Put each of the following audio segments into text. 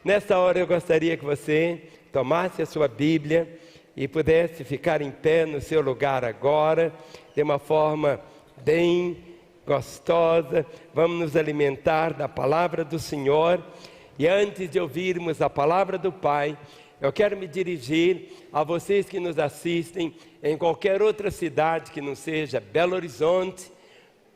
Nesta hora eu gostaria que você tomasse a sua Bíblia e pudesse ficar em pé no seu lugar agora, de uma forma bem gostosa. Vamos nos alimentar da palavra do Senhor. E antes de ouvirmos a palavra do Pai, eu quero me dirigir a vocês que nos assistem em qualquer outra cidade que não seja Belo Horizonte.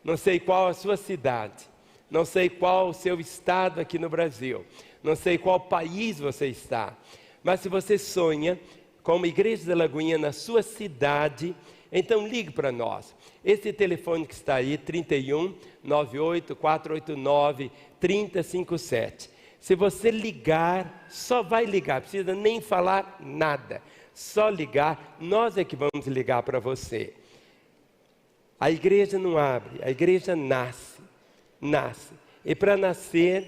Não sei qual a sua cidade, não sei qual o seu estado aqui no Brasil, não sei qual país você está, mas se você sonha com uma igreja da Lagoinha na sua cidade, então ligue para nós. Esse telefone que está aí, 31 98 489 3057. Se você ligar, só vai ligar, não precisa nem falar nada, só ligar, nós é que vamos ligar para você. A igreja não abre, a igreja nasce. E para nascer,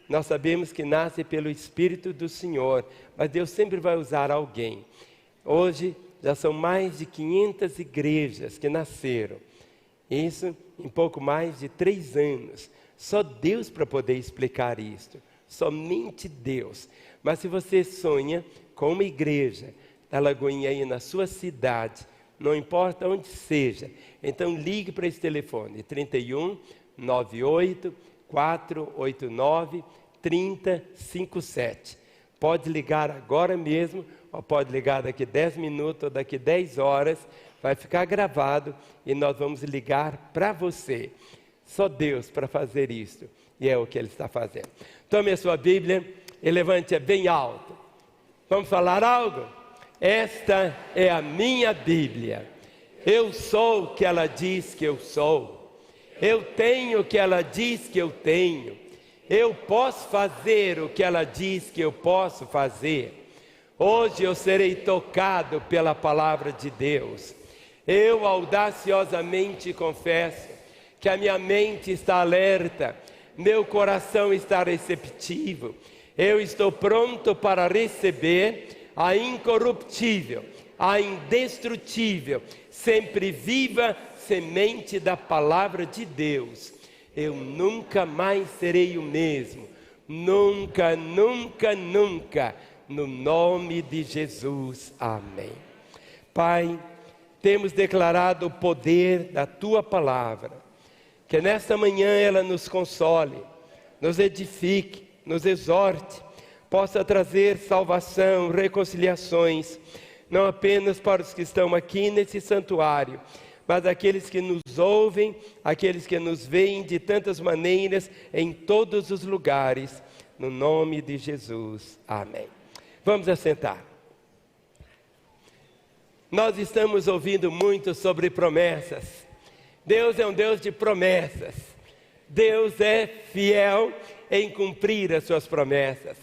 nós sabemos que nasce pelo Espírito do Senhor, mas Deus sempre vai usar alguém. Hoje já são mais de 500 igrejas que nasceram, isso em pouco mais de 3 anos. Só Deus para poder explicar isso, somente Deus. Mas se você sonha com uma igreja da Lagoinha aí na sua cidade, não importa onde seja, então ligue para esse telefone, 31 98 489 3057. Pode ligar agora mesmo, ou pode ligar daqui 10 minutos, ou daqui 10 horas, vai ficar gravado e nós vamos ligar para você. Só Deus para fazer isso, e é o que Ele está fazendo. Tome a sua Bíblia e levante-a bem alto. Vamos falar algo? Esta é a minha Bíblia. Eu sou o que ela diz que eu sou. Eu tenho o que ela diz que eu tenho. Eu posso fazer o que ela diz que eu posso fazer. Hoje eu serei tocado pela palavra de Deus. Eu audaciosamente confesso que a minha mente está alerta, meu coração está receptivo. Eu estou pronto para receber a incorruptível, a indestrutível, sempre viva semente da palavra de Deus. Eu nunca mais serei o mesmo, nunca, nunca, nunca, no nome de Jesus, amém. Pai, temos declarado o poder da Tua palavra, que nesta manhã ela nos console, nos edifique, nos exorte, possa trazer salvação, reconciliações, não apenas para os que estão aqui nesse santuário, mas aqueles que nos ouvem, aqueles que nos veem de tantas maneiras, em todos os lugares, no nome de Jesus, amém. Vamos assentar. Nós estamos ouvindo muito sobre promessas. Deus é um Deus de promessas. Deus é fiel em cumprir as suas promessas.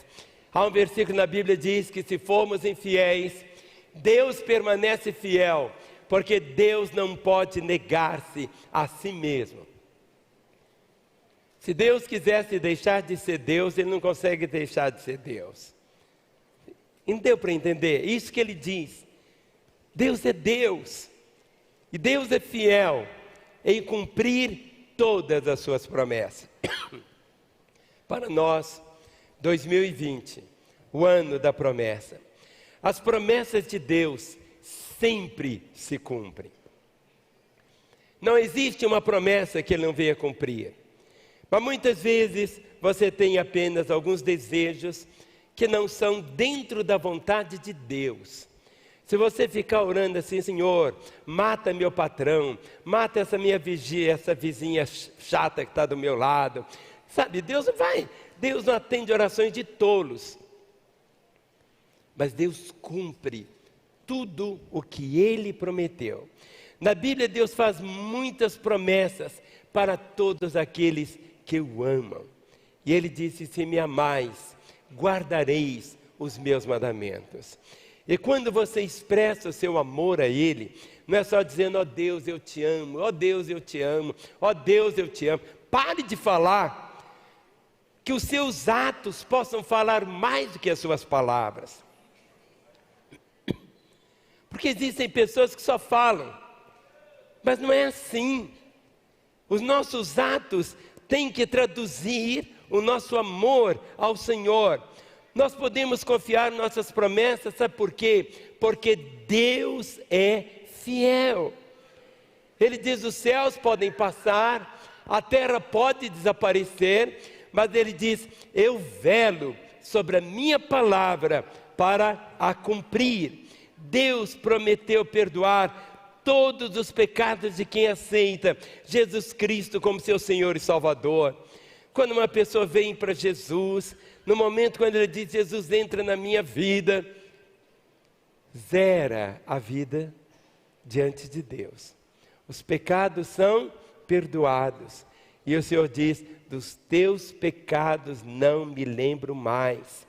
Há um versículo na Bíblia que diz que se formos infiéis, Deus permanece fiel, porque Deus não pode negar-se a si mesmo. Se Deus quisesse deixar de ser Deus, Ele não consegue deixar de ser Deus. E não deu para entender? Isso que Ele diz. Deus é Deus. E Deus é fiel em cumprir todas as suas promessas. Para nós, 2020, o ano da promessa. As promessas de Deus sempre se cumprem. Não existe uma promessa que Ele não venha cumprir. Mas muitas vezes você tem apenas alguns desejos que não são dentro da vontade de Deus. Se você ficar orando assim, Senhor, mata meu patrão, mata essa minha vigia, essa vizinha chata que está do meu lado, sabe, Deus não atende orações de tolos. Mas Deus cumpre tudo o que Ele prometeu. Na Bíblia, Deus faz muitas promessas para todos aqueles que o amam. E Ele disse, se me amais, guardareis os meus mandamentos. E quando você expressa o seu amor a Ele, não é só dizendo, ó Deus, eu te amo, ó Deus, eu te amo, ó Deus, eu te amo. Pare de falar, que os seus atos possam falar mais do que as suas palavras. Porque existem pessoas que só falam, mas não é assim. Os nossos atos têm que traduzir o nosso amor ao Senhor. Nós podemos confiar em nossas promessas, sabe por quê? Porque Deus é fiel. Ele diz: os céus podem passar, a terra pode desaparecer, mas Ele diz: eu velo sobre a minha palavra para a cumprir. Deus prometeu perdoar todos os pecados de quem aceita Jesus Cristo como seu Senhor e Salvador. Quando uma pessoa vem para Jesus, no momento quando ele diz: Jesus entra na minha vida, zera a vida diante de Deus. Os pecados são perdoados. E o Senhor diz: dos teus pecados não me lembro mais.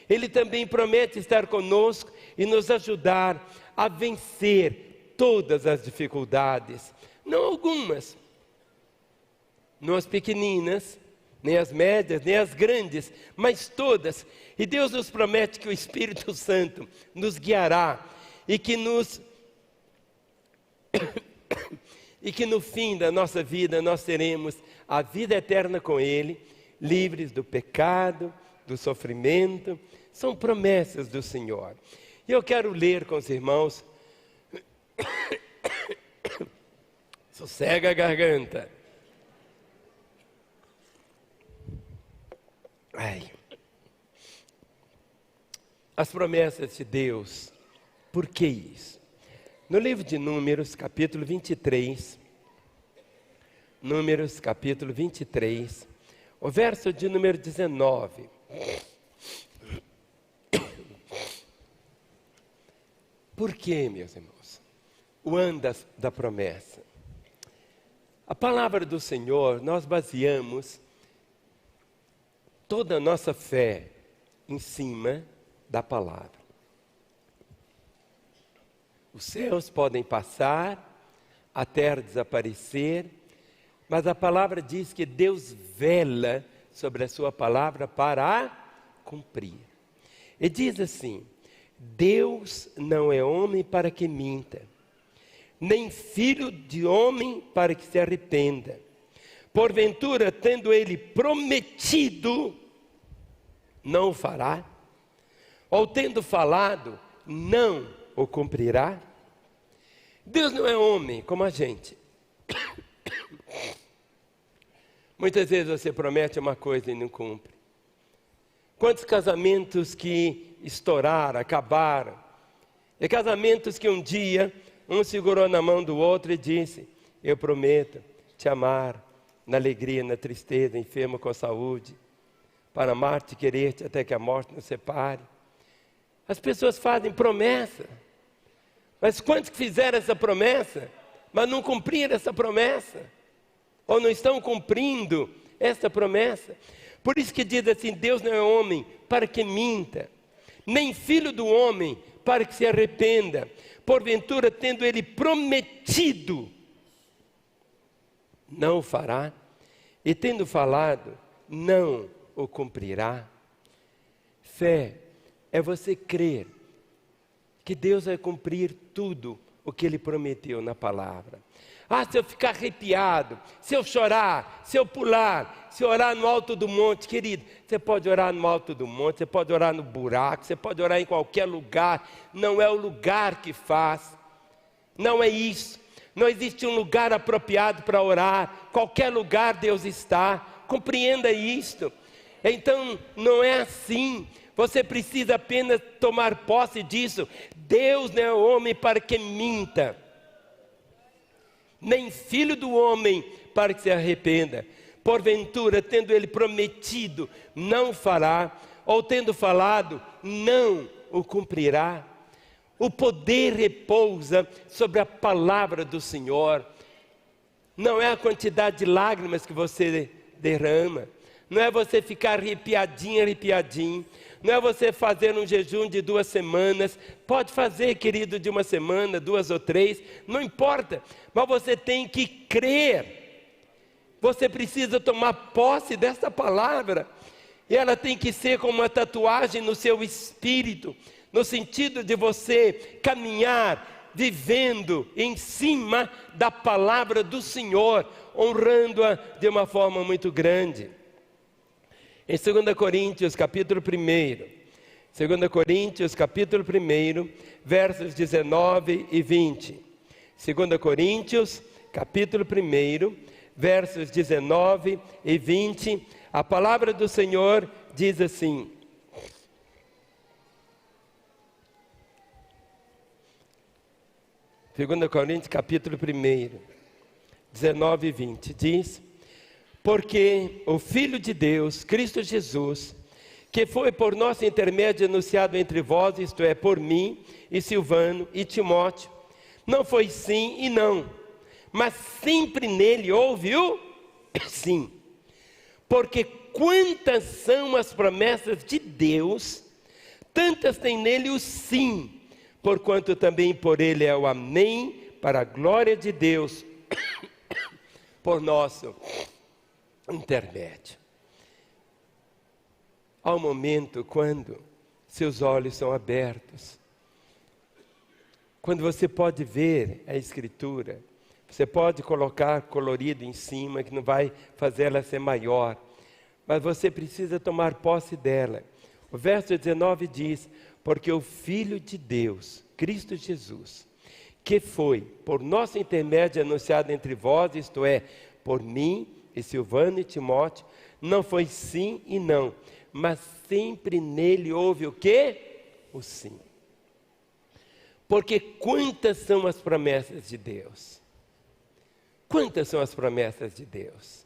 Ele também promete estar conosco e nos ajudar a vencer todas as dificuldades. Não algumas, não as pequeninas, nem as médias, nem as grandes, mas todas. E Deus nos promete que o Espírito Santo nos guiará e que no fim da nossa vida nós teremos a vida eterna com Ele, livres do pecado, do sofrimento. São promessas do Senhor. E eu quero ler com os irmãos. Sossega a garganta. Ai. As promessas de Deus. Por que isso? No livro de Números, capítulo 23. Números, capítulo 23. O verso de número 19. Por que, meus irmãos? O ano da promessa. A palavra do Senhor, nós baseamos toda a nossa fé em cima da palavra. Os céus podem passar, a terra desaparecer, mas a palavra diz que Deus vela sobre a sua palavra para a cumprir. E diz assim: Deus não é homem para que minta, nem filho de homem para que se arrependa. Porventura, tendo ele prometido, não o fará? Ou tendo falado, não o cumprirá? Deus não é homem como a gente. Muitas vezes você promete uma coisa e não cumpre. Quantos casamentos que estouraram, acabaram? E casamentos que um dia um segurou na mão do outro e disse: eu prometo te amar na alegria, na tristeza, enfermo com saúde, para amar-te e querer-te até que a morte nos separe. As pessoas fazem promessa, mas quantos que fizeram essa promessa, mas não cumpriram essa promessa? Ou não estão cumprindo essa promessa? Por isso que diz assim: Deus não é homem para que minta, nem filho do homem para que se arrependa. Porventura, tendo ele prometido, não o fará? E tendo falado, não o cumprirá? Fé é você crer que Deus vai cumprir tudo o que Ele prometeu na palavra. Ah, se eu ficar arrepiado, se eu chorar, se eu pular, se eu orar no alto do monte, querido, você pode orar no alto do monte, você pode orar no buraco, você pode orar em qualquer lugar. Não é o lugar que faz, não é isso. Não existe um lugar apropriado para orar, qualquer lugar Deus está, compreenda isto. Então não é assim, você precisa apenas tomar posse disso. Deus não é homem para que minta, nem filho do homem para que se arrependa. Porventura, tendo ele prometido, não fará, ou tendo falado, não o cumprirá. O poder repousa sobre a palavra do Senhor. Não é a quantidade de lágrimas que você derrama, não é você ficar arrepiadinho, não é você fazer um jejum de 2 semanas, pode fazer, querido, de 1 semana, 2 ou 3, não importa, mas você tem que crer, você precisa tomar posse dessa palavra, e ela tem que ser como uma tatuagem no seu espírito, no sentido de você caminhar, vivendo em cima da palavra do Senhor, honrando-a de uma forma muito grande. Em 2 Coríntios, capítulo 1, 2 Coríntios, capítulo 1, versos 19 e 20. 2 Coríntios, capítulo 1, versos 19 e 20. A palavra do Senhor diz assim: Segunda Coríntios, capítulo 1, 19 e 20, diz: porque o Filho de Deus, Cristo Jesus, que foi por nosso intermédio anunciado entre vós, isto é, por mim, e Silvano, e Timóteo, não foi sim e não, mas sempre nele houve o sim. Porque quantas são as promessas de Deus, tantas tem nele o sim, porquanto também por ele é o amém, para a glória de Deus, por nosso intermédio. Há um momento quando seus olhos são abertos, quando você pode ver a Escritura, você pode colocar colorido em cima, que não vai fazer ela ser maior, mas você precisa tomar posse dela. O verso 19 diz: porque o Filho de Deus, Cristo Jesus, que foi por nosso intermédio anunciado entre vós, isto é, por mim e Silvano e Timóteo, não foi sim e não, mas sempre nele houve o quê? O sim. Porque quantas são as promessas de Deus? Quantas são as promessas de Deus?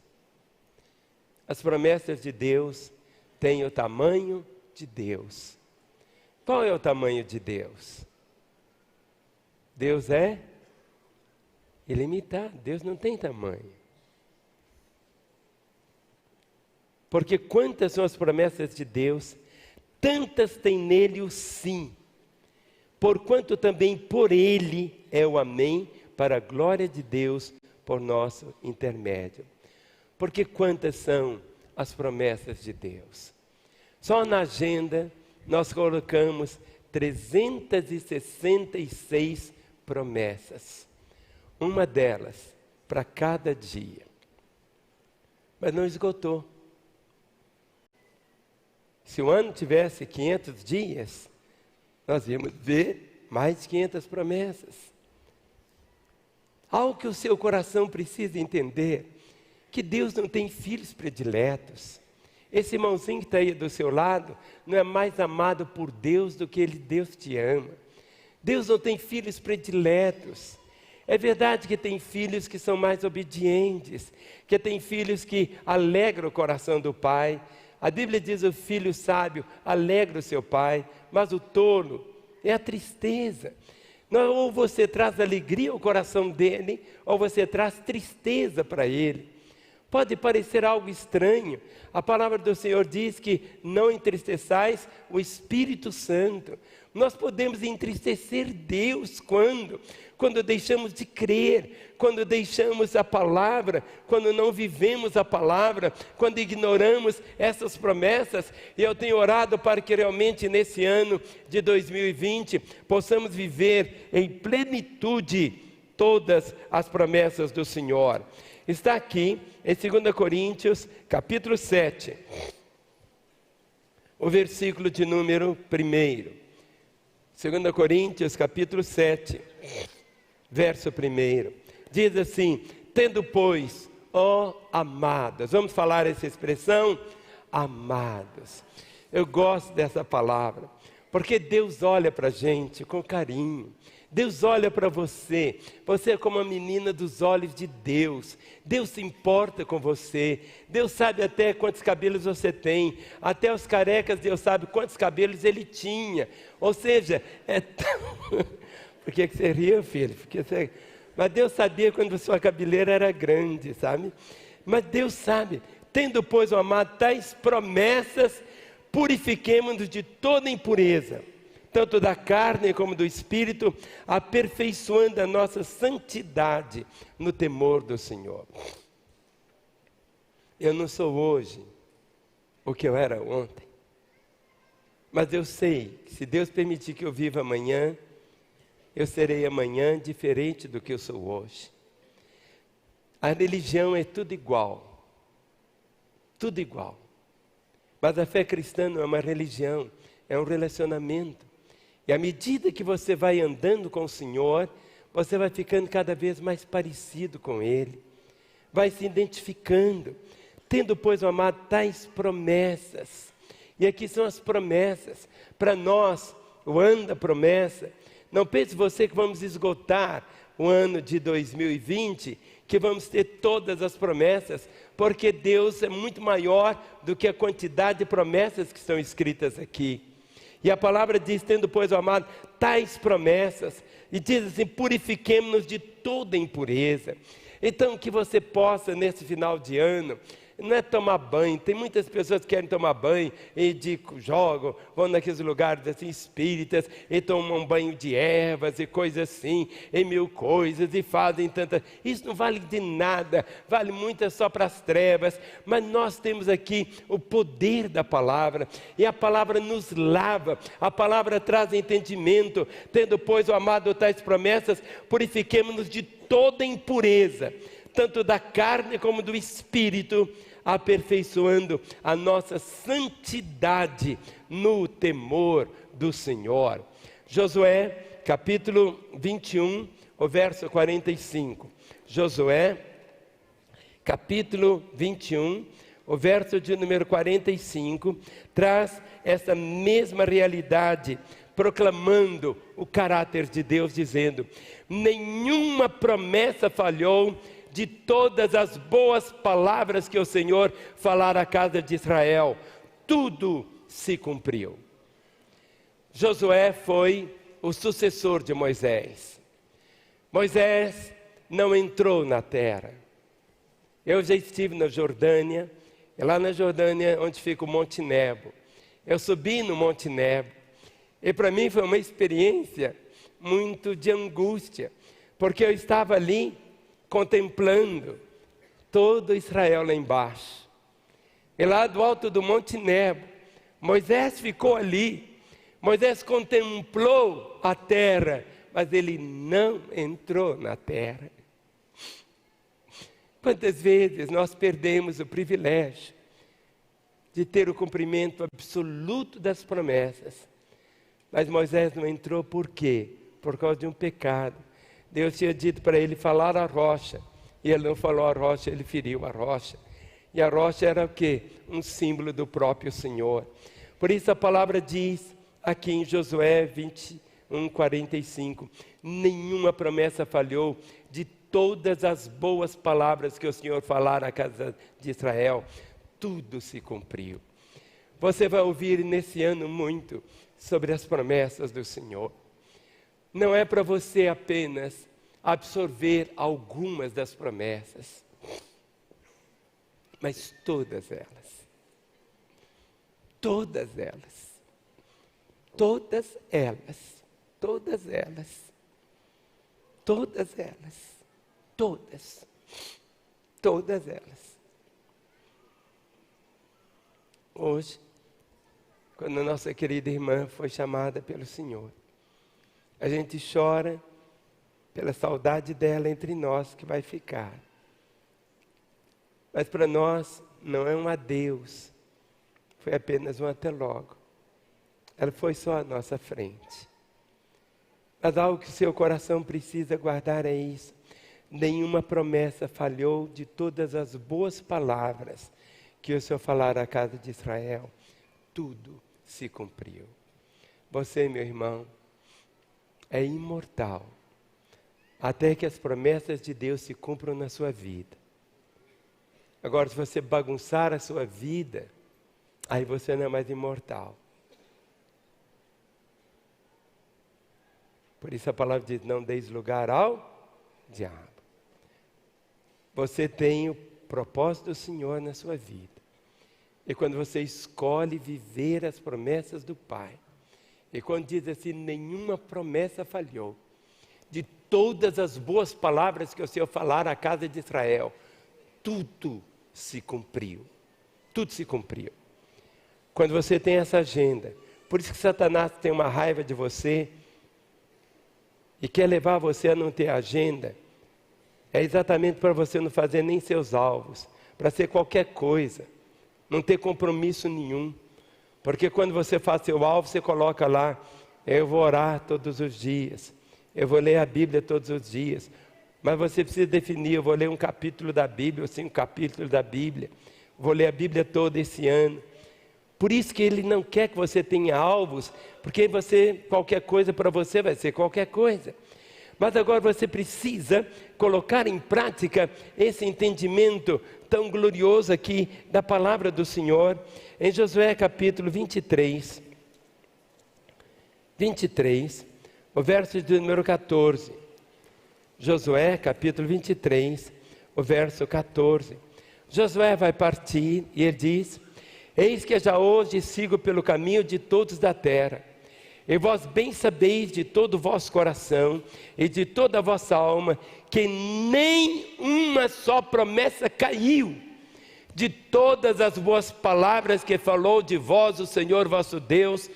As promessas de Deus têm o tamanho de Deus. Qual é o tamanho de Deus? Deus é ilimitado, Deus não tem tamanho. Porque quantas são as promessas de Deus, tantas tem nele o sim, porquanto também por ele é o amém, para a glória de Deus, por nosso intermédio. Porque quantas são as promessas de Deus? Só na agenda nós colocamos 366 promessas, uma delas para cada dia. Mas não esgotou. Se o ano tivesse 500 dias, nós íamos ver mais de 500 promessas. Algo que o seu coração precisa entender, que Deus não tem filhos prediletos. Esse irmãozinho que está aí do seu lado, não é mais amado por Deus do que Deus te ama. Deus não tem filhos prediletos. É verdade que tem filhos que são mais obedientes, que tem filhos que alegram o coração do pai. A Bíblia diz: o filho sábio alegra o seu pai, mas o tolo é a tristeza. Não, ou você traz alegria ao coração dele, ou você traz tristeza para ele. Pode parecer algo estranho. A palavra do Senhor diz que não entristeçais o Espírito Santo. Nós podemos entristecer Deus quando deixamos de crer, quando deixamos a palavra, quando não vivemos a palavra, quando ignoramos essas promessas. E eu tenho orado para que realmente nesse ano de 2020 possamos viver em plenitude todas as promessas do Senhor. Está aqui em 2 Coríntios, capítulo 7, o versículo de número 1. 2 Coríntios, capítulo 7, verso 1. Diz assim: tendo, pois, ó amados, vamos falar essa expressão? Amados. Eu gosto dessa palavra, porque Deus olha para a gente com carinho. Deus olha para você, você é como uma menina dos olhos de Deus. Deus se importa com você. Deus sabe até quantos cabelos você tem. Até os carecas, Deus sabe quantos cabelos ele tinha. Ou seja, é tão... Por que você ria, filho? Mas Deus sabia quando sua cabeleira era grande, sabe? Mas Deus sabe. Tendo, pois, o amado, tais promessas, purifiquemo-nos de toda impureza, tanto da carne como do espírito, aperfeiçoando a nossa santidade no temor do Senhor. Eu não sou hoje o que eu era ontem, mas eu sei que se Deus permitir que eu viva amanhã, eu serei amanhã diferente do que eu sou hoje. A religião é tudo igual, tudo igual. Mas a fé cristã não é uma religião, é um relacionamento. E à medida que você vai andando com o Senhor, você vai ficando cada vez mais parecido com Ele. Vai se identificando. Tendo, pois, o amado, tais promessas. E aqui são as promessas. Para nós, o ano da promessa. Não pense você que vamos esgotar o ano de 2020, que vamos ter todas as promessas, porque Deus é muito maior do que a quantidade de promessas que estão escritas aqui. E a palavra diz, tendo, pois, o amado, tais promessas, e diz assim, purifiquemo-nos de toda impureza. Então, que você possa, nesse final de ano, não é tomar banho, tem muitas pessoas que querem tomar banho e jogam, vão naqueles lugares assim espíritas e tomam um banho de ervas e coisas assim, e mil coisas, e fazem tantas, isso não vale de nada, vale muito só para as trevas, mas nós temos aqui o poder da palavra, e a palavra nos lava, a palavra traz entendimento, tendo, pois, o amado tais promessas, purifiquemo-nos de toda impureza, tanto da carne como do espírito, aperfeiçoando a nossa santidade no temor do Senhor. Josué, capítulo 21, o verso 45. Josué, capítulo 21, o verso de número 45, traz essa mesma realidade, proclamando o caráter de Deus, dizendo, nenhuma promessa falhou de todas as boas palavras que o Senhor falara à casa de Israel, tudo se cumpriu. Josué foi o sucessor de Moisés. Moisés não entrou na terra. Eu já estive na Jordânia, e lá na Jordânia onde fica o Monte Nebo. Eu subi no Monte Nebo, e para mim foi uma experiência muito de angústia, porque eu estava ali contemplando todo Israel lá embaixo. E lá do alto do Monte Nebo, Moisés ficou ali. Moisés contemplou a terra, mas ele não entrou na terra. Quantas vezes nós perdemos o privilégio de ter o cumprimento absoluto das promessas, mas Moisés não entrou por quê? Por causa de um pecado. Deus tinha dito para ele falar a rocha, e ele não falou a rocha, ele feriu a rocha. E a rocha era o quê? Um símbolo do próprio Senhor. Por isso a palavra diz aqui em Josué 21, 45, nenhuma promessa falhou de todas as boas palavras que o Senhor falara à casa de Israel, tudo se cumpriu. Você vai ouvir nesse ano muito sobre as promessas do Senhor. Não é para você apenas absorver algumas das promessas, mas todas elas. Todas elas. Todas elas. Todas elas. Todas elas. Todas. Todas elas. Hoje, quando a nossa querida irmã foi chamada pelo Senhor, a gente chora pela saudade dela entre nós que vai ficar. Mas para nós não é um adeus, foi apenas um até logo. Ela foi só à nossa frente. Mas algo que o seu coração precisa guardar é isso. Nenhuma promessa falhou de todas as boas palavras que o Senhor falara à casa de Israel. Tudo se cumpriu. Você, meu irmão, é imortal, até que as promessas de Deus se cumpram na sua vida. Agora, se você bagunçar a sua vida, aí você não é mais imortal. Por isso a palavra diz, não deis lugar ao diabo. Você tem o propósito do Senhor na sua vida. E quando você escolhe viver as promessas do Pai, e quando diz assim, nenhuma promessa falhou, de todas as boas palavras que o Senhor falara à casa de Israel, tudo se cumpriu. Tudo se cumpriu. Quando você tem essa agenda, por isso que Satanás tem uma raiva de você, e quer levar você a não ter agenda, é exatamente para você não fazer nem seus alvos, para ser qualquer coisa, não ter compromisso nenhum. Porque quando você faz seu alvo, você coloca lá: eu vou orar todos os dias, eu vou ler a Bíblia todos os dias. Mas você precisa definir: eu vou ler um capítulo da Bíblia, ou 5 capítulos da Bíblia, vou ler a Bíblia toda esse ano. Por isso que Ele não quer que você tenha alvos, porque qualquer coisa para você vai ser qualquer coisa. Mas agora você precisa colocar em prática esse entendimento tão glorioso aqui da palavra do Senhor. Em Josué capítulo 23, o verso de número 14. Josué capítulo 23, o verso 14. Josué vai partir e ele diz: eis que já hoje sigo pelo caminho de todos da terra, e vós bem sabeis de todo o vosso coração e de toda a vossa alma, que nem uma só promessa caiu de todas as boas palavras que falou de vós o Senhor vosso Deus,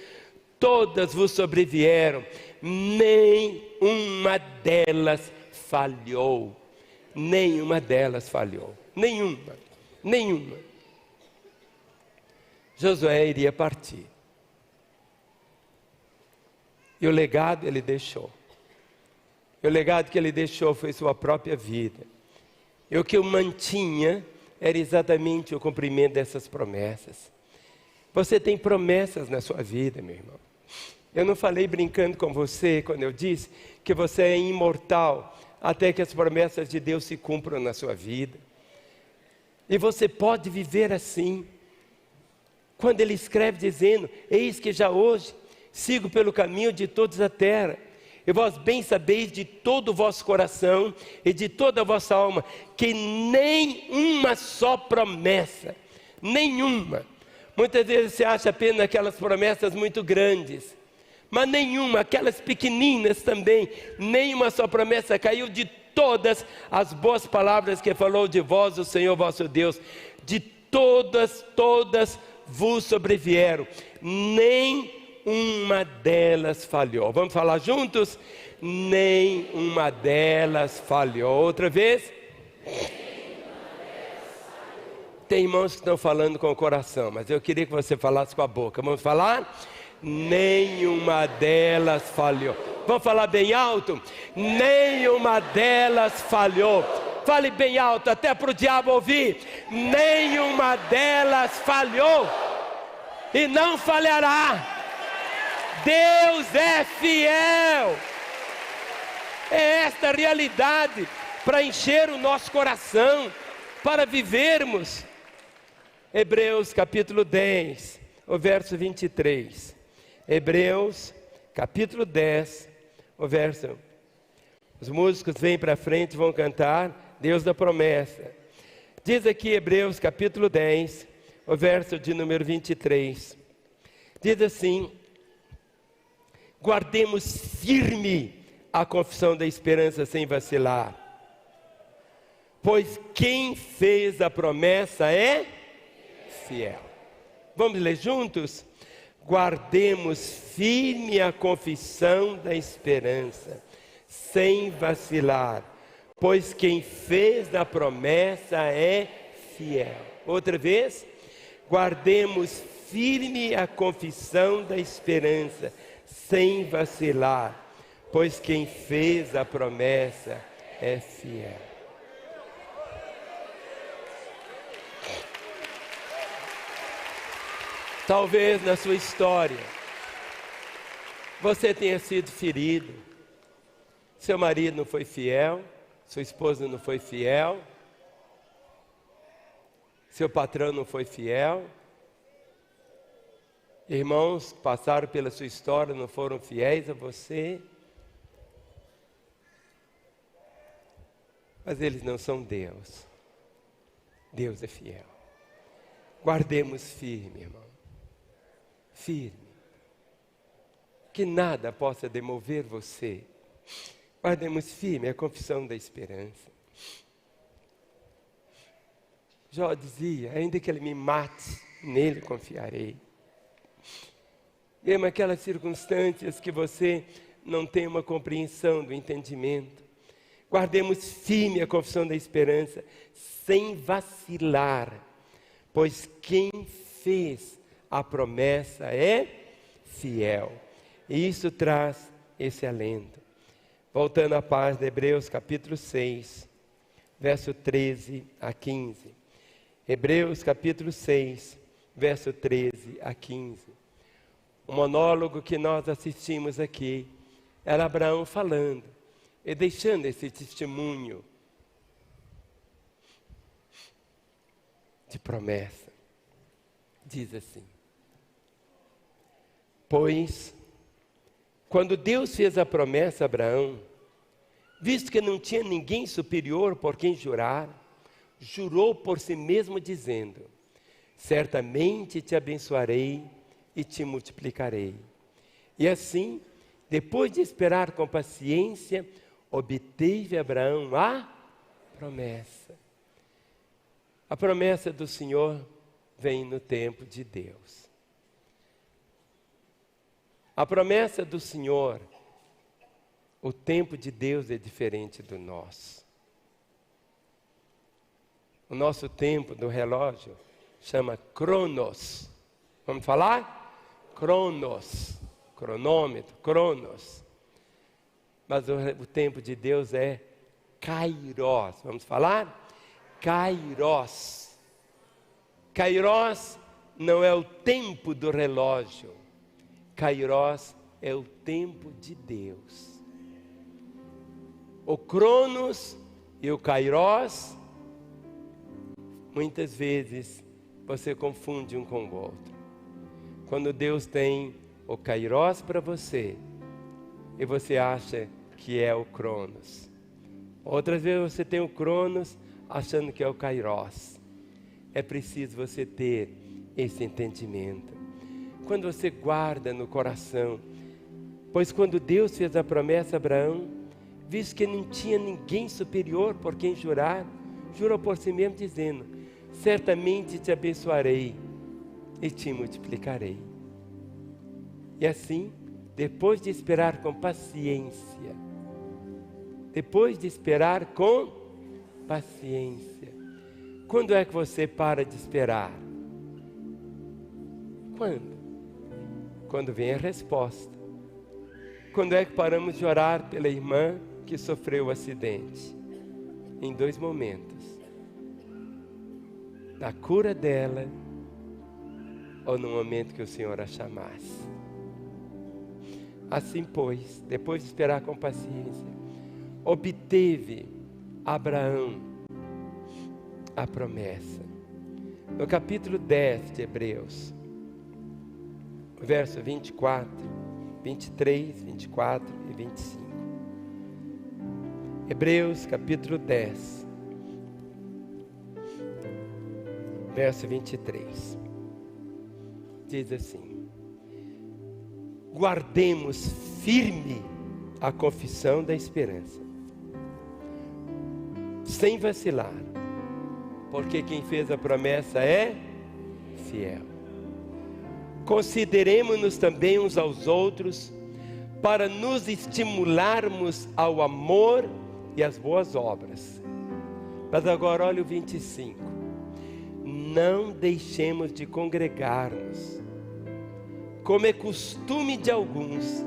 todas vos sobrevieram, nem uma delas falhou. Nenhuma delas falhou. Nenhuma. Josué iria partir. E o legado ele deixou. E o legado que ele deixou foi sua própria vida. E o que o mantinha era exatamente o cumprimento dessas promessas. Você tem promessas na sua vida, meu irmão. Eu não falei brincando com você quando eu disse que você é imortal até que as promessas de Deus se cumpram na sua vida. E você pode viver assim. Quando ele escreve dizendo: eis que já hoje sigo pelo caminho de todos a terra, e vós bem sabeis de todo o vosso coração e de toda a vossa alma, que nem uma só promessa, nenhuma. Muitas vezes você acha apenas aquelas promessas muito grandes, mas nenhuma, aquelas pequeninas também, nenhuma só promessa caiu de todas as boas palavras que falou de vós o Senhor vosso Deus. De todas vos sobrevieram, nem uma delas falhou. Vamos falar juntos? Nem uma delas falhou. Outra vez? Tem irmãos que estão falando com o coração, mas eu queria que você falasse com a boca. Vamos falar? Nenhuma delas falhou. Vamos falar bem alto? Nenhuma delas falhou. Fale bem alto, até para o diabo ouvir. Nenhuma delas falhou, e não falhará. Deus é fiel. É esta realidade para encher o nosso coração, para vivermos. Hebreus capítulo 10, o verso 23. Hebreus capítulo 10, o verso. Os músicos vêm para frente e vão cantar Deus da promessa. Diz aqui Hebreus capítulo 10, o verso de número 23. Diz assim: guardemos firme a confissão da esperança sem vacilar, pois quem fez a promessa é fiel. Vamos ler juntos? Guardemos firme a confissão da esperança sem vacilar, pois quem fez a promessa é fiel. Outra vez, guardemos firme a confissão da esperança sem vacilar, pois quem fez a promessa é fiel. Talvez na sua história você tenha sido ferido. Seu marido não foi fiel, sua esposa não foi fiel, seu patrão não foi fiel, irmãos que passaram pela sua história não foram fiéis a você, mas eles não são Deus. Deus é fiel. Guardemos firme, irmão, firme, que nada possa demover você. Guardemos firme a confissão da esperança. Jó dizia: ainda que ele me mate, nele confiarei. Mesmo aquelas circunstâncias que você não tem uma compreensão do entendimento, guardemos firme a confissão da esperança, sem vacilar, pois quem fez a promessa é fiel. E isso traz esse alento. Voltando à página, Hebreus capítulo 6, verso 13 a 15. Hebreus capítulo 6, verso 13 a 15. O monólogo que nós assistimos aqui era Abraão falando e deixando esse testemunho de promessa. Diz assim: pois, quando Deus fez a promessa a Abraão, visto que não tinha ninguém superior por quem jurar, jurou por si mesmo dizendo: certamente te abençoarei e te multiplicarei. E assim, depois de esperar com paciência, obteve Abraão a promessa. A promessa do Senhor vem no tempo de Deus. A promessa do Senhor, o tempo de Deus é diferente do nosso. O nosso tempo do relógio chama Cronos. Vamos falar? Cronos. Cronômetro, Cronos. Mas o tempo de Deus é Kairos. Vamos falar? Kairos. Kairos não é o tempo do relógio. Kairos é o tempo de Deus. O Cronos e o Kairos, muitas vezes você confunde um com o outro. Quando Deus tem o Kairos para você, e você acha que é o Cronos. Outras vezes você tem o Cronos achando que é o Kairos. É preciso você ter esse entendimento. Quando você guarda no coração, pois quando Deus fez a promessa a Abraão, visto que não tinha ninguém superior por quem jurar, jurou por si mesmo dizendo: certamente te abençoarei e te multiplicarei. E assim, depois de esperar com paciência, quando é que você para de esperar? Quando vem a resposta. Quando é que paramos de orar pela irmã que sofreu o acidente? Em 2 momentos: na cura dela ou no momento que o Senhor a chamasse. Assim, pois, depois de esperar com paciência, obteve Abraão a promessa. No capítulo 10 de Hebreus, verso 24, 23, 24 e 25. Hebreus capítulo 10, verso 23. Diz assim: guardemos firme a confissão da esperança, sem vacilar, porque quem fez a promessa é fiel. Consideremos-nos também uns aos outros, para nos estimularmos ao amor e às boas obras. Mas agora olha o 25. Não deixemos de congregar-nos, como é costume de alguns.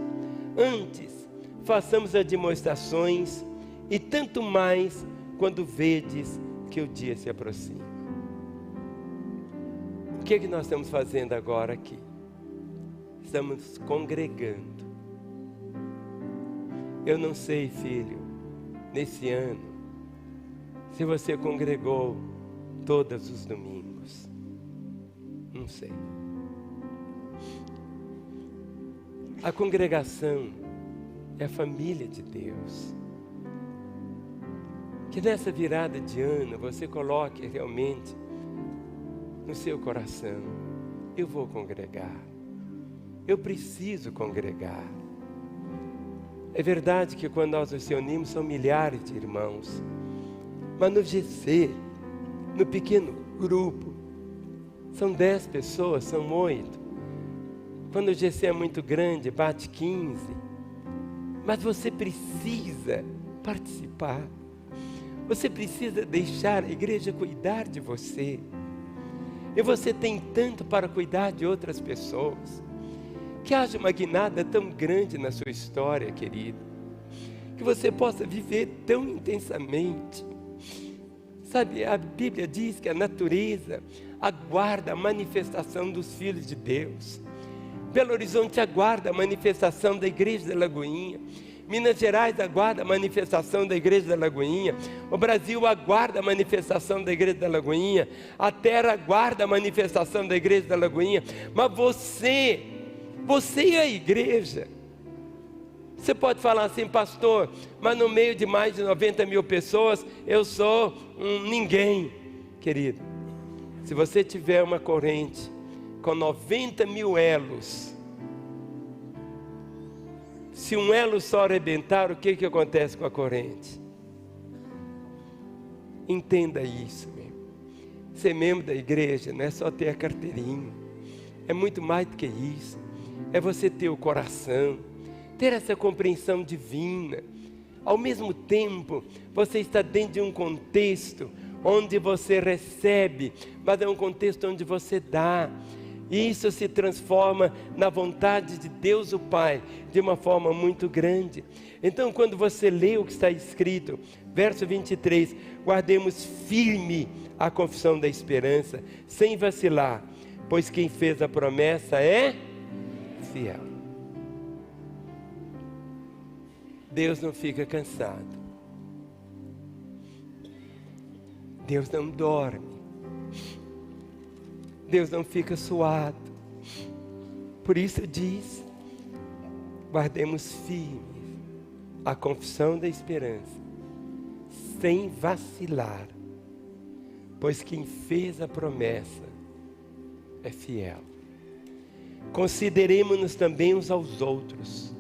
Antes, façamos as demonstrações, e tanto mais quando vedes que o dia se aproxima. O que é que nós estamos fazendo agora aqui? Estamos congregando. Eu não sei, filho, nesse ano, se você congregou todos os domingos. Não sei. A congregação é a família de Deus. Que nessa virada de ano você coloque realmente no seu coração: eu vou congregar. Eu preciso congregar. É verdade que quando nós nos reunimos são milhares de irmãos. Mas no GC, no pequeno grupo, são 10 pessoas, são 8. Quando o GC é muito grande, bate 15. Mas você precisa participar. Você precisa deixar a igreja cuidar de você. E você tem tanto para cuidar de outras pessoas. Que haja uma guinada tão grande na sua história, querido. Que você possa viver tão intensamente. Sabe, a Bíblia diz que a natureza aguarda a manifestação dos filhos de Deus. Belo Horizonte aguarda a manifestação da igreja da Lagoinha. Minas Gerais aguarda a manifestação da igreja da Lagoinha. O Brasil aguarda a manifestação da igreja da Lagoinha. A terra aguarda a manifestação da igreja da Lagoinha. Mas você é a igreja. Você pode falar assim, pastor, mas no meio de mais de 90 mil pessoas, eu sou um ninguém. Querido, se você tiver uma corrente com 90 mil elos, se um elo só arrebentar, o que acontece com a corrente? Entenda isso, meu. Ser membro da igreja não é só ter a carteirinha, é muito mais do que isso. É você ter o coração, ter essa compreensão divina. Ao mesmo tempo, você está dentro de um contexto onde você recebe, mas é um contexto onde você dá. E isso se transforma na vontade de Deus o Pai, de uma forma muito grande. Então, quando você lê o que está escrito, verso 23, guardemos firme a confissão da esperança, sem vacilar, pois quem fez a promessa é fiel. Deus não fica cansado. Deus não dorme. Deus não fica suado. Por isso diz, guardemos firme a confissão da esperança, sem vacilar, pois quem fez a promessa é fiel. Consideremos-nos também uns aos outros,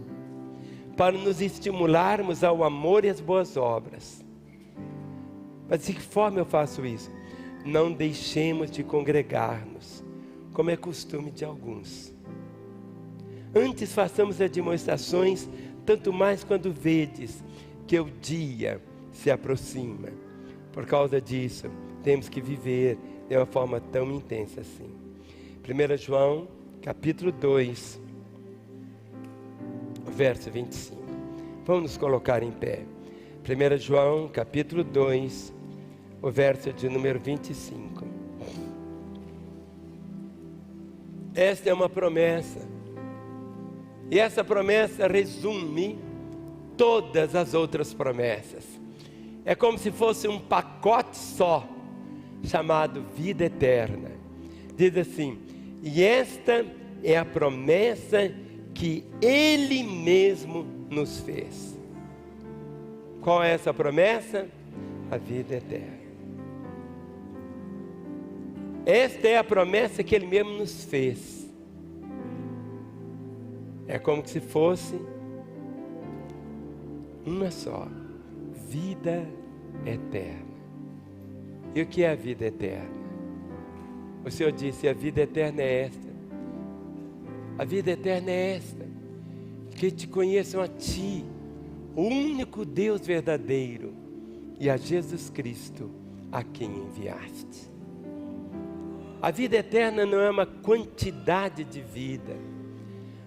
para nos estimularmos ao amor e às boas obras. Mas de que forma eu faço isso? Não deixemos de congregar-nos, como é costume de alguns. Antes façamos as demonstrações, tanto mais quando vedes que o dia se aproxima. Por causa disso, temos que viver de uma forma tão intensa assim. 1 João, capítulo 2, verso 25. Vamos nos colocar em pé. 1 João, capítulo 2, o verso de número 25. Esta é uma promessa. E essa promessa resume todas as outras promessas. É como se fosse um pacote só, chamado vida eterna. Diz assim: e esta é a promessa que Ele mesmo nos fez. Qual é essa promessa? A vida eterna. Esta é a promessa que Ele mesmo nos fez. É como se fosse uma só, vida eterna. E o que é a vida eterna? O Senhor disse, a vida eterna é esta. A vida eterna é esta, que te conheçam a Ti, o único Deus verdadeiro, e a Jesus Cristo, a quem enviaste. A vida eterna não é uma quantidade de vida.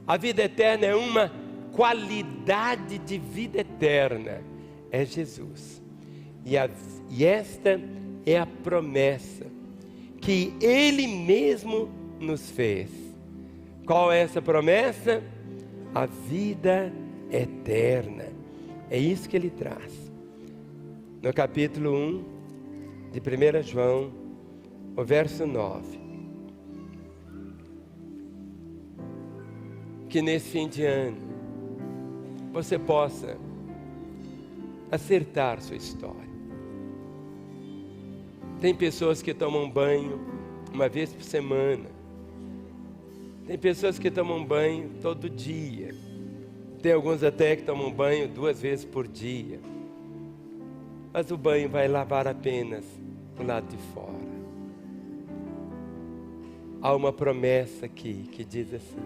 A vida eterna é uma qualidade de vida eterna. É Jesus. E esta é a promessa que Ele mesmo nos fez. Qual é essa promessa? A vida eterna. É isso que Ele traz. No capítulo 1 de 1 João, o verso 9. Que nesse fim de ano você possa acertar sua história. Tem pessoas que tomam banho uma vez por semana. Tem pessoas que tomam banho todo dia. Tem alguns até que tomam banho 2 vezes por dia. Mas o banho vai lavar apenas o lado de fora. Há uma promessa aqui que diz assim: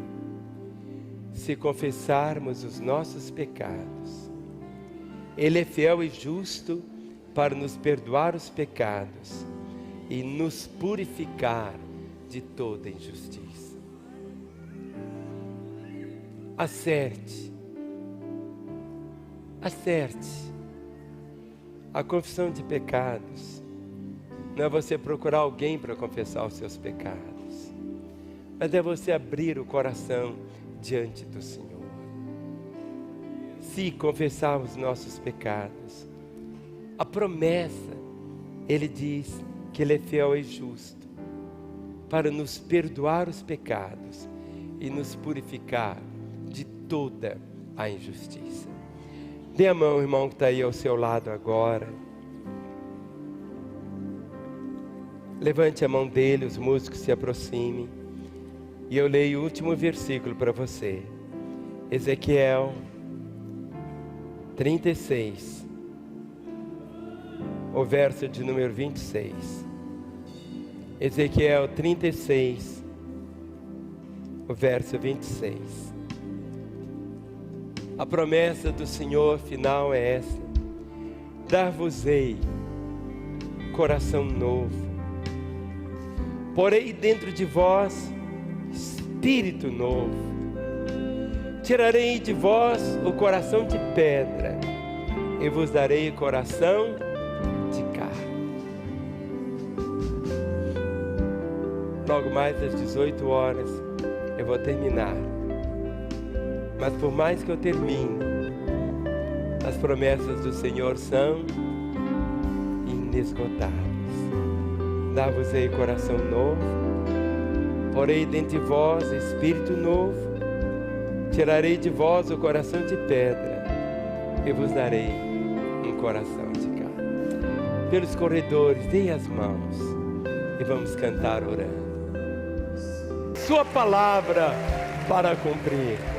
se confessarmos os nossos pecados, Ele é fiel e justo para nos perdoar os pecados e nos purificar de toda injustiça. Acerte. A confissão de pecados não é você procurar alguém para confessar os seus pecados, mas é você abrir o coração diante do Senhor. Se confessarmos os nossos pecados, a promessa, Ele diz que Ele é fiel e justo para nos perdoar os pecados e nos purificar de toda a injustiça. Dê a mão, irmão, que está aí ao seu lado agora. Levante a mão dele, os músicos se aproximem. E eu leio o último versículo para você. Ezequiel 36, o verso de número 26. Ezequiel 36, o verso 26. A promessa do Senhor final é essa: dar-vos-ei coração novo, porei dentro de vós espírito novo, tirarei de vós o coração de pedra e vos darei o coração de carne. Logo mais às 18 horas eu vou terminar. Mas por mais que eu termine, as promessas do Senhor são inesgotáveis. Dar-vos-ei coração novo, porei dentro de vós espírito novo, tirarei de vós o coração de pedra e vos darei um coração de carne. Pelos corredores, deem as mãos e vamos cantar orando. Sua palavra para cumprir.